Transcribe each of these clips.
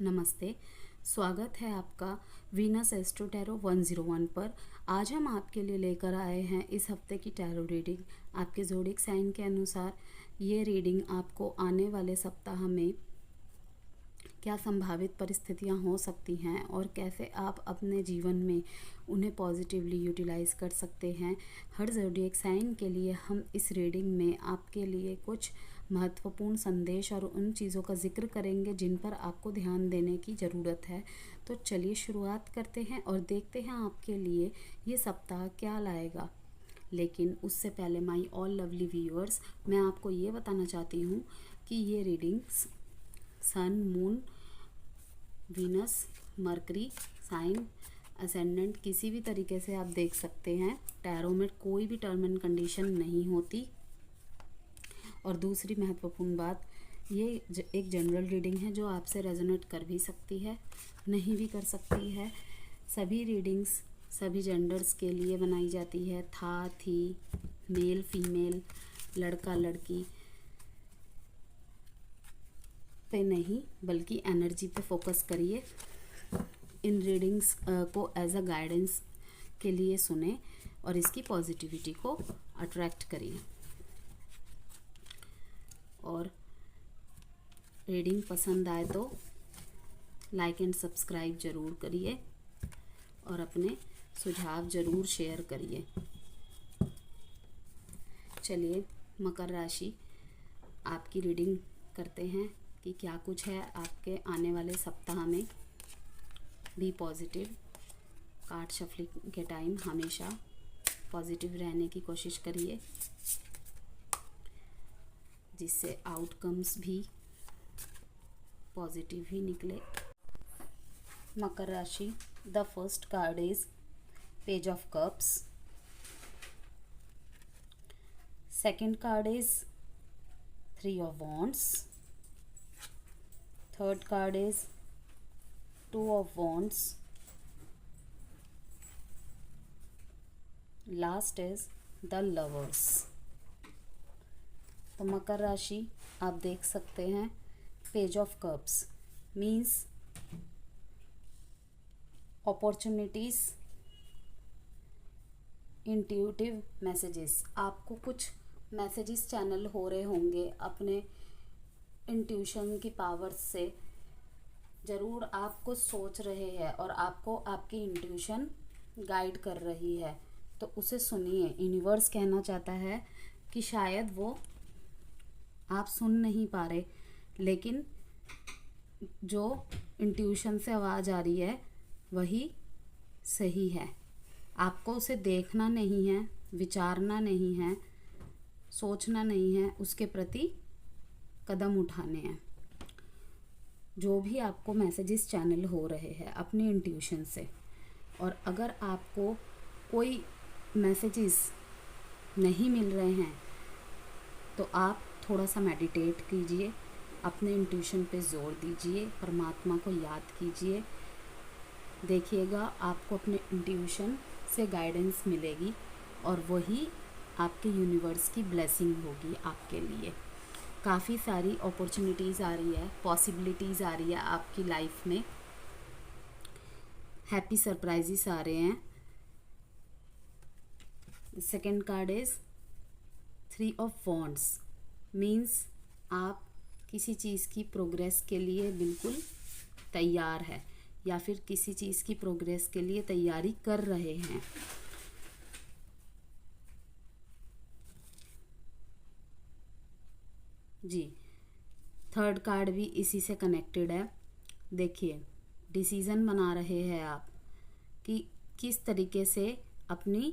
नमस्ते। स्वागत है आपका वीनस एस्ट्रो टैरो 101 पर। आज हम आपके लिए लेकर आए हैं इस हफ्ते की टैरो रीडिंग। आपके ज़ोडिएक साइन के अनुसार ये रीडिंग आपको आने वाले सप्ताह में क्या संभावित परिस्थितियां हो सकती हैं और कैसे आप अपने जीवन में उन्हें पॉजिटिवली यूटिलाइज़ कर सकते हैं। हर ज़ोडिएक साइन के लिए हम इस रीडिंग में आपके लिए कुछ महत्वपूर्ण संदेश और उन चीज़ों का जिक्र करेंगे जिन पर आपको ध्यान देने की ज़रूरत है। तो चलिए शुरुआत करते हैं और देखते हैं आपके लिए ये सप्ताह क्या लाएगा। लेकिन उससे पहले माई ऑल लवली व्यूअर्स, मैं आपको ये बताना चाहती हूँ कि ये readings sun, moon, Venus, Mercury, sign, ascendant किसी भी तरीके से आप देख सकते हैं। टैरो में कोई भी टर्म एंड कंडीशन नहीं होती। और दूसरी महत्वपूर्ण बात, ये एक जनरल रीडिंग है जो आपसे रेजोनेट कर भी सकती है, नहीं भी कर सकती है। सभी रीडिंग्स सभी जेंडर्स के लिए बनाई जाती है, था, थी, मेल, फीमेल, लड़का, लड़की पे नहीं बल्कि एनर्जी पे फोकस करिए। इन रीडिंग्स को एज अ गाइडेंस के लिए सुने और इसकी पॉजिटिविटी को अट्रैक्ट करिए। और रीडिंग पसंद आए तो लाइक एंड सब्सक्राइब ज़रूर करिए और अपने सुझाव ज़रूर शेयर करिए। चलिए मकर राशि आपकी रीडिंग करते हैं कि क्या कुछ है आपके आने वाले सप्ताह में। Be positive. कार्ड शफलिंग के टाइम हमेशा पॉजिटिव रहने की कोशिश करिए जिससे आउटकम्स भी पॉजिटिव ही निकले। मकर राशि, the first card is page of cups. Second card is 3 of wands. Third card is 2 of wands. Last is the lovers. तो मकर राशि आप देख सकते हैं page of cups means opportunities, intuitive messages. आपको कुछ मैसेजेस चैनल हो रहे होंगे अपने इंट्यूशन की पावर से। ज़रूर आप कुछ सोच रहे हैं और आपको आपकी इंट्यूशन गाइड कर रही है, तो उसे सुनिए। यूनिवर्स कहना चाहता है कि शायद वो आप सुन नहीं पा रहे, लेकिन जो इंट्यूशन से आवाज़ आ रही है वही सही है। आपको उसे देखना नहीं है, विचारना नहीं है, सोचना नहीं है, उसके प्रति कदम उठाने हैं। जो भी आपको मैसेजेस चैनल हो रहे हैं अपनी इंट्यूशन से, और अगर आपको कोई मैसेजेस नहीं मिल रहे हैं तो आप थोड़ा सा मेडिटेट कीजिए, अपने इंट्यूशन पे जोर दीजिए, परमात्मा को याद कीजिए। देखिएगा आपको अपने इंट्यूशन से गाइडेंस मिलेगी और वही आपके यूनिवर्स की ब्लेसिंग होगी आपके लिए। काफ़ी सारी अपॉर्चुनिटीज़ आ रही है, पॉसिबिलिटीज़ आ रही है आपकी लाइफ में, हैप्पी सरप्राइजेस आ रहे हैं। Second card is 3 of wands means आप किसी चीज़ की प्रोग्रेस के लिए बिल्कुल तैयार है या फिर किसी चीज़ की प्रोग्रेस के लिए तैयारी कर रहे हैं। जी, थर्ड कार्ड भी इसी से कनेक्टेड है। देखिए, डिसीज़न बना रहे हैं आप कि किस तरीके से अपनी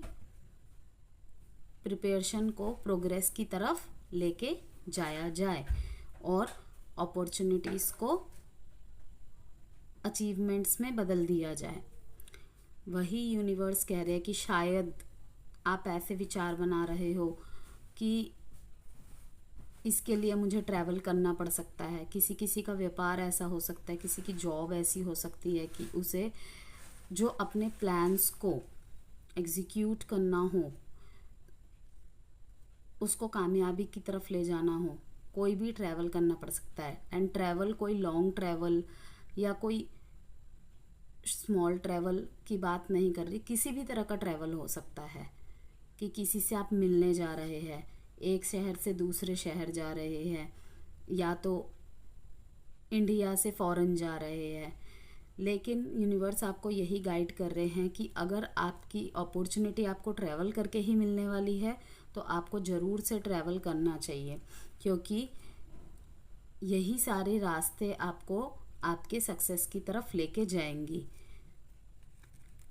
प्रिपरेशन को प्रोग्रेस की तरफ लेके जाया जाए और अपॉर्चुनिटीज़ को अचीवमेंट्स में बदल दिया जाए। वही यूनिवर्स कह रहे हैं कि शायद आप ऐसे विचार बना रहे हो कि इसके लिए मुझे ट्रैवल करना पड़ सकता है। किसी किसी का व्यापार ऐसा हो सकता है, किसी की जॉब ऐसी हो सकती है कि उसे जो अपने प्लान्स को एग्जीक्यूट करना हो, उसको कामयाबी की तरफ ले जाना हो, कोई भी ट्रैवल करना पड़ सकता है। एंड ट्रैवल कोई लॉन्ग ट्रैवल या कोई स्मॉल ट्रैवल की बात नहीं कर रही, किसी भी तरह का ट्रैवल हो सकता है कि किसी से आप मिलने जा रहे हैं, एक शहर से दूसरे शहर जा रहे हैं, या तो इंडिया से फॉरेन जा रहे हैं। लेकिन यूनिवर्स आपको यही गाइड कर रहे हैं कि अगर आपकी अपॉर्चुनिटी आपको ट्रैवल करके ही मिलने वाली है तो आपको ज़रूर से ट्रैवल करना चाहिए, क्योंकि यही सारे रास्ते आपको आपके सक्सेस की तरफ लेके जाएंगी।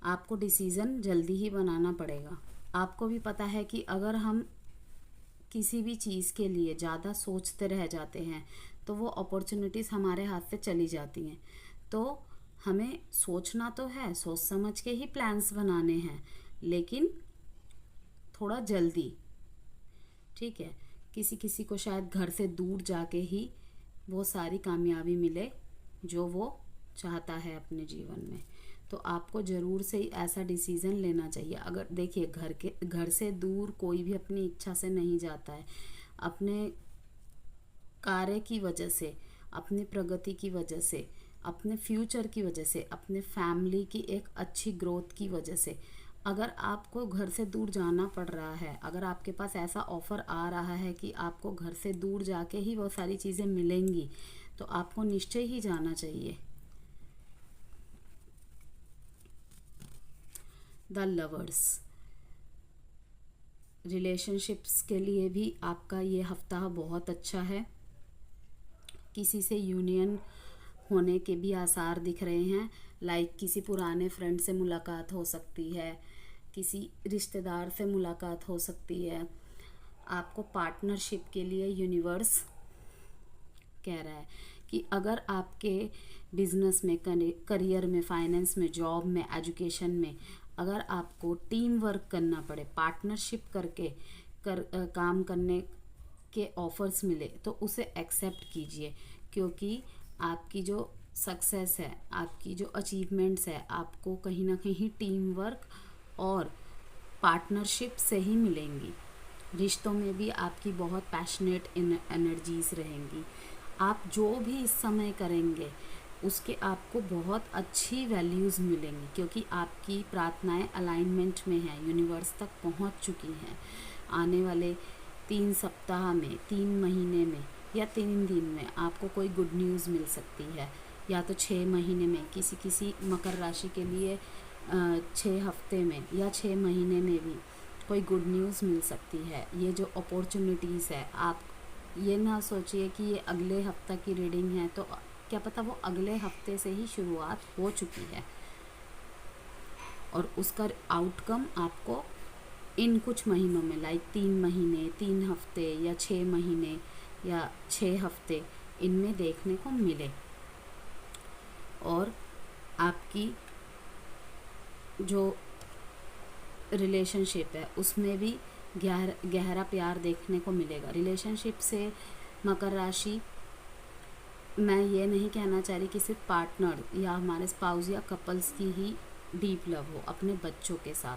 आपको डिसीज़न जल्दी ही बनाना पड़ेगा। आपको भी पता है कि अगर हम किसी भी चीज़ के लिए ज़्यादा सोचते रह जाते हैं तो वो अपॉर्चुनिटीज़ हमारे हाथ से चली जाती हैं। तो हमें सोचना तो है, सोच समझ के ही प्लान्स बनाने हैं, लेकिन थोड़ा जल्दी। ठीक है, किसी किसी को शायद घर से दूर जाके ही वो सारी कामयाबी मिले जो वो चाहता है अपने जीवन में। तो आपको ज़रूर से ऐसा डिसीज़न लेना चाहिए। अगर देखिए, घर से दूर कोई भी अपनी इच्छा से नहीं जाता है। अपने कार्य की वजह से, अपनी प्रगति की वजह से, अपने फ्यूचर की वजह से, अपने फैमिली की एक अच्छी ग्रोथ की वजह से अगर आपको घर से दूर जाना पड़ रहा है, अगर आपके पास ऐसा ऑफ़र आ रहा है कि आपको घर से दूर जाके ही वो सारी चीज़ें मिलेंगी, तो आपको निश्चय ही जाना चाहिए। द लवर्स, रिलेशनशिप्स के लिए भी आपका ये हफ्ता बहुत अच्छा है। किसी से यूनियन होने के भी आसार दिख रहे हैं। लाइक किसी पुराने फ्रेंड से मुलाकात हो सकती है, किसी रिश्तेदार से मुलाकात हो सकती है। आपको पार्टनरशिप के लिए यूनिवर्स कह रहा है कि अगर आपके बिजनेस में, करियर में, फाइनेंस में, जॉब में, एजुकेशन में अगर आपको टीम वर्क करना पड़े, पार्टनरशिप करके काम करने के ऑफर्स मिले तो उसे एक्सेप्ट कीजिए, क्योंकि आपकी जो सक्सेस है, आपकी जो अचीवमेंट्स है, आपको कहीं ना कहीं टीम वर्क और पार्टनरशिप से ही मिलेंगी। रिश्तों में भी आपकी बहुत पैशनेट एनर्जीज रहेंगी। आप जो भी इस समय करेंगे उसके आपको बहुत अच्छी वैल्यूज़ मिलेंगी, क्योंकि आपकी प्रार्थनाएं अलाइनमेंट में हैं, यूनिवर्स तक पहुंच चुकी हैं। आने वाले 3 सप्ताह में, 3 महीने में या 3 दिन में आपको कोई गुड न्यूज़ मिल सकती है, या तो 6 महीने में, किसी मकर राशि के लिए 6 हफ्ते में या 6 महीने में भी कोई गुड न्यूज़ मिल सकती है। ये जो अपॉर्चुनिटीज़ है, आप ये ना सोचिए कि ये अगले हफ्ता की रीडिंग है, तो क्या पता वो अगले हफ्ते से ही शुरुआत हो चुकी है और उसका आउटकम आपको इन कुछ महीनों में, लाइक 3 महीने, 3 हफ्ते या 6 महीने या 6 हफ्ते, इनमें देखने को मिले। और आपकी जो रिलेशनशिप है उसमें भी गहरा प्यार देखने को मिलेगा। रिलेशनशिप से मकर राशि, मैं ये नहीं कहना चाह रही कि सिर्फ पार्टनर या हमारे स्पाउस या कपल्स की ही डीप लव हो। अपने बच्चों के साथ,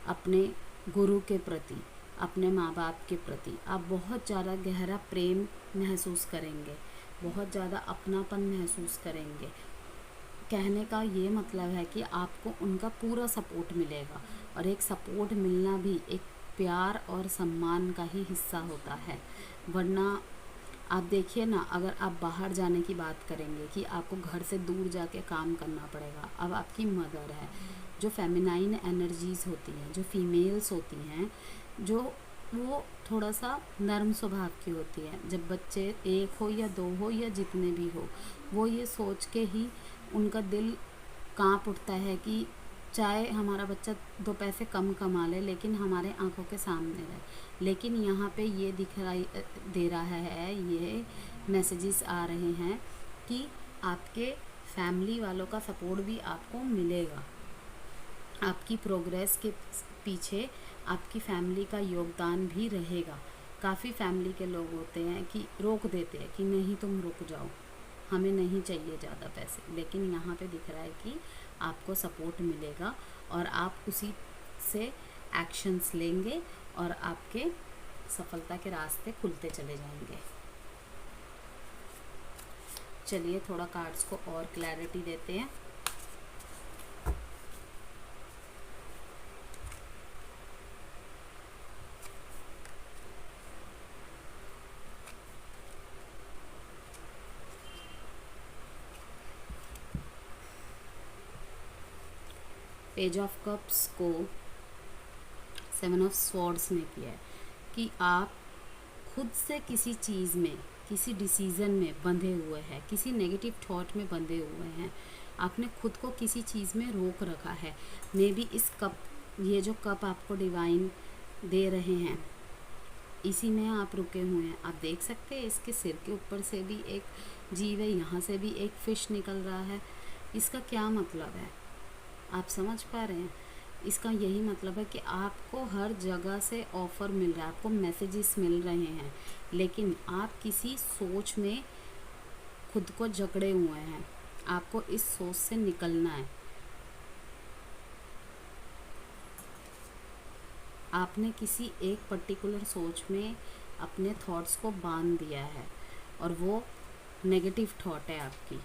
अपने गुरु के प्रति, अपने माँ बाप के प्रति आप बहुत ज़्यादा गहरा प्रेम महसूस करेंगे, बहुत ज़्यादा अपनापन महसूस करेंगे। कहने का ये मतलब है कि आपको उनका पूरा सपोर्ट मिलेगा, और एक सपोर्ट मिलना भी एक प्यार और सम्मान का ही हिस्सा होता है। वरना आप देखिए ना, अगर आप बाहर जाने की बात करेंगे कि आपको घर से दूर जाके काम करना पड़ेगा, अब आपकी मदर है, जो फेमिनाइन एनर्जीज़ होती हैं, जो फीमेल्स होती हैं, जो वो थोड़ा सा नर्म स्वभाव की होती है। जब बच्चे 1 हो या 2 हो या जितने भी हो, वो ये सोच के ही उनका दिल कांप उठता है कि चाहे हमारा बच्चा 2 पैसे कम कमा ले लेकिन हमारे आंखों के सामने रहे। लेकिन यहाँ पे ये दिखाई दे रहा है, ये मैसेजेस आ रहे हैं कि आपके फैमिली वालों का सपोर्ट भी आपको मिलेगा। आपकी प्रोग्रेस के पीछे आपकी फैमिली का योगदान भी रहेगा। काफ़ी फैमिली के लोग होते हैं कि रोक देते हैं कि नहीं तुम रुक जाओ, हमें नहीं चाहिए ज़्यादा पैसे, लेकिन यहाँ पे दिख रहा है कि आपको सपोर्ट मिलेगा और आप उसी से एक्शंस लेंगे और आपके सफलता के रास्ते खुलते चले जाएंगे। चलिए थोड़ा कार्ड्स को और क्लैरिटी देते हैं। पेज ऑफ कप्स को 7 ऑफ स्वॉर्ड्स ने किया है कि आप खुद से किसी चीज़ में, किसी डिसीज़न में बंधे हुए हैं, किसी नेगेटिव थॉट में बंधे हुए हैं। आपने खुद को किसी चीज़ में रोक रखा है। मे बी इस कप, ये जो कप आपको डिवाइन दे रहे हैं, इसी में आप रुके हुए हैं। आप देख सकते हैं इसके सिर के ऊपर से भी एक जीव है, यहाँ से भी एक फ़िश निकल रहा है। इसका क्या मतलब है, आप समझ पा रहे हैं? इसका यही मतलब है कि आपको हर जगह से ऑफ़र मिल रहा है, आपको मैसेजेस मिल रहे हैं, लेकिन आप किसी सोच में खुद को जकड़े हुए हैं। आपको इस सोच से निकलना है। आपने किसी एक पर्टिकुलर सोच में अपने थॉट्स को बांध दिया है और वो नेगेटिव थॉट है आपकी।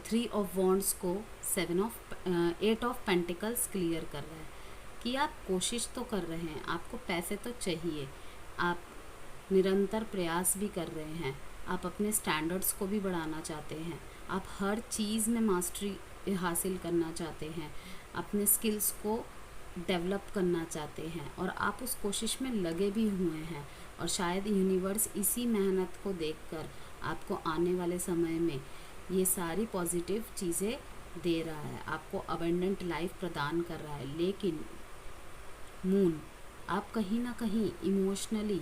3 ऑफ वॉन्ड्स को 8 ऑफ पेंटिकल्स क्लियर कर रहा है कि आप कोशिश तो कर रहे हैं, आपको पैसे तो चाहिए, आप निरंतर प्रयास भी कर रहे हैं, आप अपने स्टैंडर्ड्स को भी बढ़ाना चाहते हैं, आप हर चीज़ में मास्टरी हासिल करना चाहते हैं, अपने स्किल्स को डेवलप करना चाहते हैं और आप उस कोशिश में लगे भी हुए हैं। और शायद यूनिवर्स इसी मेहनत को देखकर आपको आने वाले समय में ये सारी पॉजिटिव चीज़ें दे रहा है, आपको अबंडेंट लाइफ प्रदान कर रहा है। लेकिन मून, आप कहीं ना कहीं इमोशनली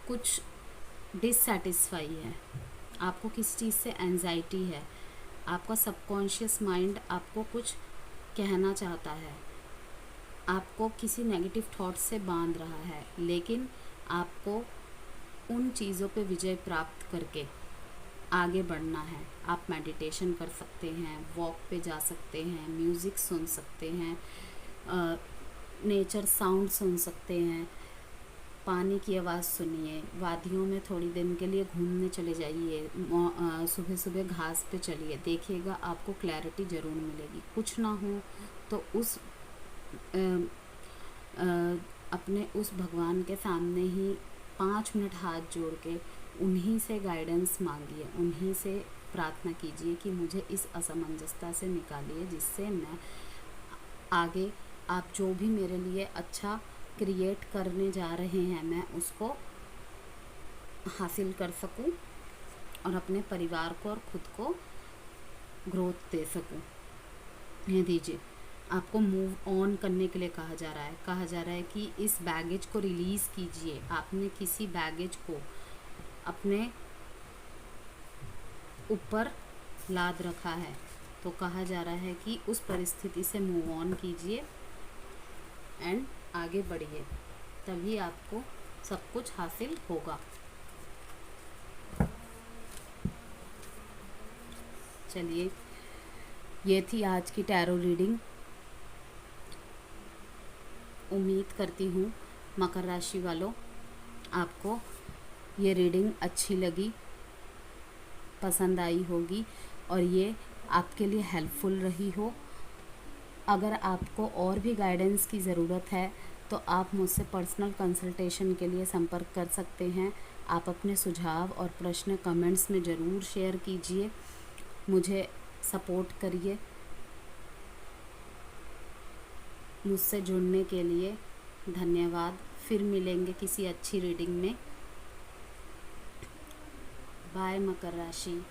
कुछ डिससेटिस्फाई है, आपको किसी चीज़ से एंजाइटी है, आपका सबकॉन्शियस माइंड आपको कुछ कहना चाहता है, आपको किसी नेगेटिव थॉट से बांध रहा है, लेकिन आपको उन चीज़ों पे विजय प्राप्त करके आगे बढ़ना है। आप मेडिटेशन कर सकते हैं, वॉक पे जा सकते हैं, म्यूज़िक सुन सकते हैं, नेचर साउंड सुन सकते हैं, पानी की आवाज़ सुनिए, वादियों में थोड़ी दिन के लिए घूमने चले जाइए, सुबह सुबह घास पे चलिए, देखिएगा आपको क्लैरिटी ज़रूर मिलेगी। कुछ ना हो तो उस अपने उस भगवान के सामने ही 5 मिनट हाथ जोड़ के उन्हीं से गाइडेंस मांगिए, उन्हीं से प्रार्थना कीजिए कि मुझे इस असमंजसता से निकालिए, जिससे मैं आगे आप जो भी मेरे लिए अच्छा क्रिएट करने जा रहे हैं मैं उसको हासिल कर सकूं और अपने परिवार को और खुद को ग्रोथ दे सकूं। ये दीजिए, आपको मूव ऑन करने के लिए कहा जा रहा है कि इस बैगेज को रिलीज़ कीजिए। आपने किसी बैगेज को अपने ऊपर लाद रखा है, तो कहा जा रहा है कि उस परिस्थिति से मूव ऑन कीजिए एंड आगे बढ़िए, तभी आपको सब कुछ हासिल होगा। चलिए, ये थी आज की टैरो रीडिंग। उम्मीद करती हूँ मकर राशि वालों, आपको ये रीडिंग अच्छी लगी, पसंद आई होगी और ये आपके लिए हेल्पफुल रही हो। अगर आपको और भी गाइडेंस की ज़रूरत है तो आप मुझसे पर्सनल कंसल्टेशन के लिए संपर्क कर सकते हैं। आप अपने सुझाव और प्रश्न कमेंट्स में ज़रूर शेयर कीजिए, मुझे सपोर्ट करिए। मुझसे जुड़ने के लिए धन्यवाद। फिर मिलेंगे किसी अच्छी रीडिंग में। बाय मकर राशि।